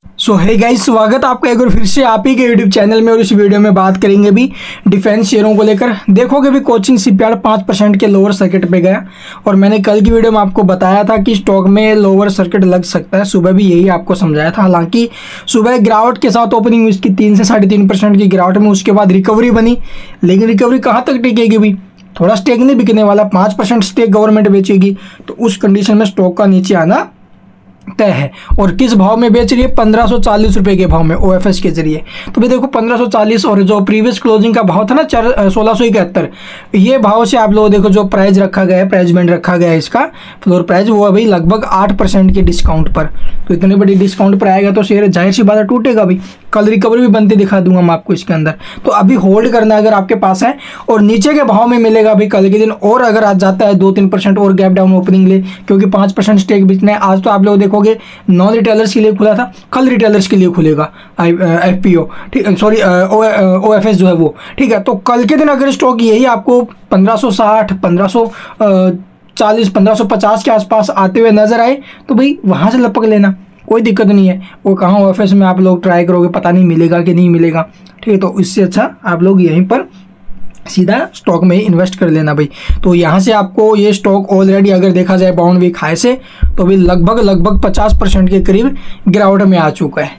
सो hey guys, स्वागत आपका एक बार फिर से आप ही के यूट्यूब चैनल में। और इस वीडियो में बात करेंगे भी डिफेंस शेयरों को लेकर। देखोगे भी कोचिंग शिपयार्ड 5% के लोअर सर्किट पे गया और मैंने कल की वीडियो में आपको बताया था कि स्टॉक में लोअर सर्किट लग सकता है। सुबह भी यही आपको समझाया था। हालांकि सुबह गिरावट के साथ ओपनिंग हुई इसकी 3 से 3.5% की गिरावट में, उसके बाद रिकवरी बनी। लेकिन रिकवरी कहाँ तक टिकेगी भी, थोड़ा स्टेक नहीं बिकने वाला। 5% स्टेक गवर्नमेंट बेचेगी तो उस कंडीशन में स्टॉक का नीचे आना तय है। और किस भाव में बेच रही है? 1540 रुपये के भाव में OFS के जरिए। तो भाई देखो 1540 और जो प्रीवियस क्लोजिंग का भाव था ना 1671, ये भाव से आप लोग देखो जो प्राइस रखा गया है, प्राइस बैंड रखा गया है इसका फ्लोर प्राइस, वो अभी लगभग 8% के डिस्काउंट पर। तो इतनी बड़ी डिस्काउंट पर आएगा तो शेयर जाहिर सी बात है टूटेगा भी। कल रिकवरी भी बनते दिखा दूंगा मैं आपको इसके अंदर। तो अभी होल्ड करना अगर आपके पास है और नीचे के भाव में मिलेगा अभी कल के दिन। और अगर आज जाता है 2-3% और गैप डाउन ओपनिंग ले, क्योंकि 5% स्टेक बिकना है। आज तो आप लोग देखोगे नॉन रिटेलर्स के लिए खुला था, कल रिटेलर्स के लिए खुलेगा FPO, ठीक, सॉरी OFS जो है वो, ठीक है। तो कल के दिन अगर स्टॉक यही आपको 1560, 1540, 1550 के आसपास आते हुए नजर आए तो भाई वहाँ से लपक लेना, कोई दिक्कत नहीं है। वो कहाँ OFS में आप लोग ट्राई करोगे, पता नहीं मिलेगा कि नहीं मिलेगा, ठीक है। तो इससे अच्छा आप लोग यहीं पर सीधा स्टॉक में ही इन्वेस्ट कर लेना भाई। तो यहाँ से आपको ये स्टॉक ऑलरेडी अगर देखा जाए बाउंड वीक हाई से तो भी लगभग 50% के करीब गिरावट में आ चुका है,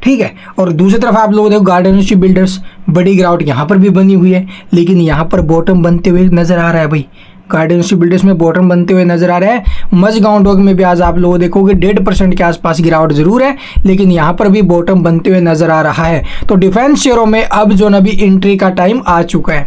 ठीक है। और दूसरी तरफ आप लोग देखो गार्डन शिप बिल्डर्स, बड़ी गिरावट यहाँ पर भी बनी हुई है, लेकिन यहाँ पर बॉटम बनते हुए नजर आ रहा है भाई। गार्डन शिप बिल्डर्स में बॉटम बनते हुए नजर आ रहा है। मजगांव डॉग में भी आज आप लोग देखोगे 1.5% के आसपास गिरावट जरूर है, लेकिन यहाँ पर भी बॉटम बनते हुए नजर आ रहा है। तो डिफेंस शेयरों में अब जो ना भी एंट्री का टाइम आ चुका है,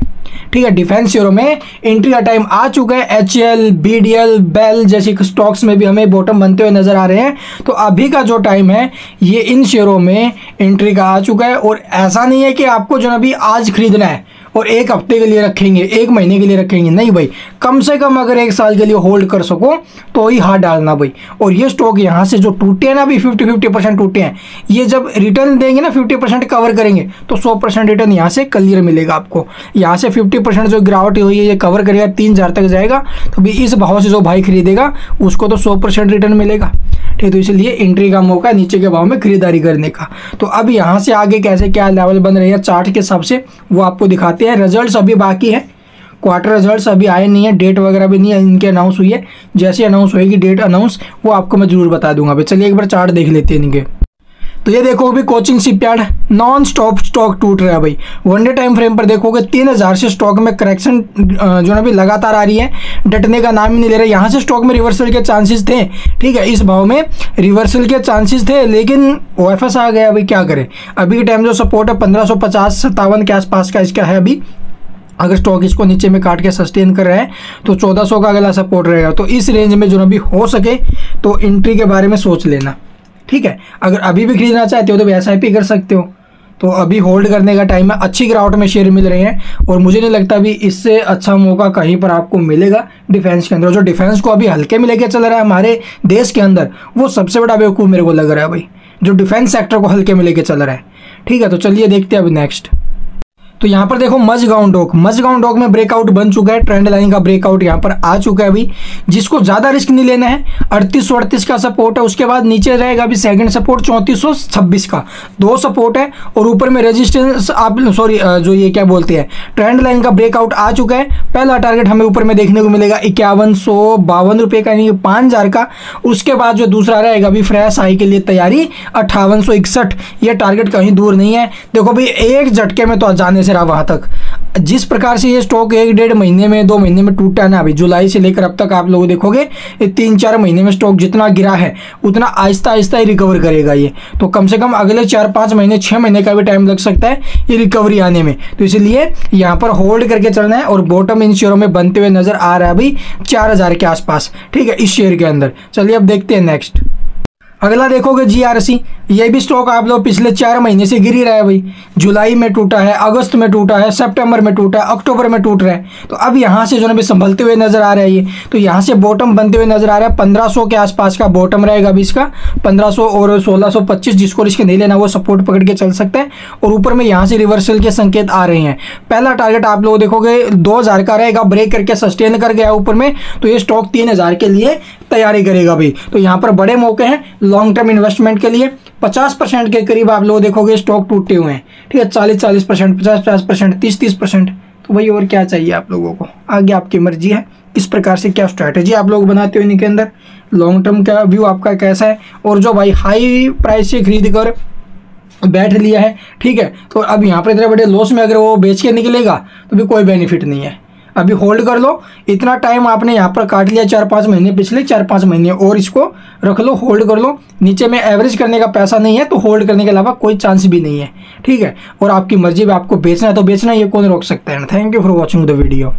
ठीक है। डिफेंस शेयरों में एंट्री का टाइम आ चुका है। HL, BDL, बेल जैसी स्टॉक्स में भी हमें बॉटम बनते हुए नजर आ रहे हैं। तो अभी का जो टाइम है ये इन शेयरों में एंट्री का आ चुका है। और ऐसा नहीं है कि आपको जो ना भी आज खरीदना है और 1 हफ्ते के लिए रखेंगे, 1 महीने के लिए रखेंगे, नहीं भाई। कम से कम अगर 1 साल के लिए होल्ड कर सको तो ही हाथ डालना भाई। और ये स्टॉक यहाँ से जो टूटे हैं ना अभी 50% टूटे हैं, ये जब रिटर्न देंगे ना 50% कवर करेंगे तो 100% रिटर्न यहाँ से क्लियर मिलेगा आपको। यहाँ से 50% जो गिरावट हुई है ये कवर करेगा, 3000 तक जाएगा। तो भी इस भाव से जो भाई खरीदेगा उसको तो 100% रिटर्न मिलेगा, ठीक। तो इसलिए एंट्री का मौका नीचे के भाव में खरीदारी करने का। तो अब यहाँ से आगे कैसे क्या लेवल बन रही है चार्ट के हिसाब से वो आपको दिखाते हैं। रिजल्ट्स अभी बाकी है, क्वार्टर रिजल्ट्स अभी आए नहीं है, डेट वगैरह भी नहीं है इनके अनाउंस हुई है। जैसे अनाउंस होएगी डेट अनाउंस वो आपको मैं जरूर बता दूंगा भाई। चलिए एक बार चार्ट देख लेते हैं इनके। तो ये देखो अभी coaching shipyard non stop stock टूट रहा है भाई। 1 डे टाइम फ्रेम पर देखोगे 3000 से स्टॉक में करेक्शन जो ना भी लगातार आ रही है, डटने का नाम ही नहीं ले रहा। यहाँ से स्टॉक में रिवर्सल के चांसेस थे, ठीक है, इस भाव में रिवर्सल के चांसेस थे, लेकिन OFS आ गया भाई। क्या करें, अभी के टाइम जो सपोर्ट है 1550-57 के आसपास का इसका है अभी। अगर स्टॉक इसको नीचे में काट के सस्टेन कर रहा है तो 1400 का अगला सपोर्ट रहेगा। तो इस रेंज में जो ना भी हो सके तो एंट्री के बारे में सोच लेना, ठीक है। अगर अभी भी खरीदना चाहते हो तो SIP कर सकते हो। तो अभी होल्ड करने का टाइम है। अच्छी गिरावट में शेयर मिल रहे हैं और मुझे नहीं लगता अभी इससे अच्छा मौका कहीं पर आपको मिलेगा डिफेंस के अंदर। जो डिफेंस को अभी हल्के में लेके चल रहा है हमारे देश के अंदर, वो सबसे बड़ा बेवकूफ़ मेरे को लग रहा है भाई, जो डिफेंस सेक्टर को हल्के में लेके चल रहा है, ठीक है। तो चलिए देखते हैं अभी नेक्स्ट। तो यहाँ पर देखो मजगांव डॉग में ब्रेकआउट बन चुका है। ट्रेंड लाइन का ब्रेकआउट यहाँ पर आ चुका है अभी। जिसको ज़्यादा रिस्क नहीं लेना है 3838 का सपोर्ट है, उसके बाद नीचे रहेगा अभी सेकंड सपोर्ट 3426 का, 2 सपोर्ट है। और ऊपर में रेजिस्टेंस जो ये क्या बोलते हैं, ट्रेंड लाइन का ब्रेकआउट आ चुका है। पहला टारगेट हमें ऊपर में देखने को मिलेगा 5152 रुपये का, यानी 5000 का। उसके बाद जो दूसरा रहेगा अभी फ्रेश हाई के लिए तैयारी 5861, ये टारगेट कहीं दूर नहीं है। देखो भाई एक झटके में तो जाने रहा वहां तक। जिस प्रकार से ये स्टॉक 1-1.5 महीने में 2 महीने में टूटा है ना अभी, जुलाई से लेकर अब तक आप लोग देखोगे 3-4 महीने में स्टॉक जितना गिरा है उतना आहिस्ता आहिस्ता ही रिकवर करेगा ये। तो कम से कम अगले 4-5 महीने 6 महीने का भी टाइम लग सकता है ये रिकवरी आने में। तो इसलिए यहाँ पर होल्ड करके चलना है। और बॉटम इन शेयरों में बनते हुए नजर आ रहा है अभी 4000 के आसपास, ठीक है, इस शेयर के अंदर। चलिए अब देखते हैं नेक्स्ट। अगला देखोगे GRC, ये भी स्टॉक आप लोग पिछले 4 महीने से गिर ही रहा है भाई। जुलाई में टूटा है, अगस्त में टूटा है, सितंबर में टूटा है, अक्टूबर में टूट रहा है। तो अब यहाँ से जो है संभलते हुए नजर आ रहा है ये। तो यहाँ से बॉटम बनते हुए नजर आ रहा है। 1500 के आसपास का बॉटम रहेगा अभी इसका, 1500 और 1625। जिसको रिस्क नहीं लेना वो सपोर्ट पकड़ के चल सकता है। और ऊपर में यहाँ से रिवर्सल के संकेत आ रहे हैं। पहला टारगेट आप लोग देखोगे 2000 का रहेगा, ब्रेक करके सस्टेन कर गया ऊपर में, तो ये स्टॉक 3000 के लिए तैयारी करेगा भाई। तो यहाँ पर बड़े मौके हैं, लॉन्ग टर्म इन्वेस्टमेंट के लिए 50% के करीब आप लोग देखोगे स्टॉक टूटे हुए हैं, ठीक है, 40% 50% 30% तो भाई और क्या चाहिए आप लोगों को, आगे आपकी मर्जी है किस प्रकार से क्या स्ट्रैटेजी आप लोग बनाते हो इनके अंदर, लॉन्ग टर्म का व्यू आपका कैसा है। और जो भाई हाई प्राइस से खरीद कर बैठ लिया है, ठीक है, तो अब यहाँ पर इतने बड़े लॉस में अगर वो बेच के निकलेगा तो भी कोई बेनिफिट नहीं है। अभी होल्ड कर लो, इतना टाइम आपने यहाँ पर काट लिया 4-5 महीने, पिछले 4-5 महीने, और इसको रख लो, होल्ड कर लो। नीचे में एवरेज करने का पैसा नहीं है तो होल्ड करने के अलावा कोई चांस भी नहीं है, ठीक है। और आपकी मर्जी में आपको बेचना है तो बेचना, ये कौन रोक सकता है। Thank you for watching the video.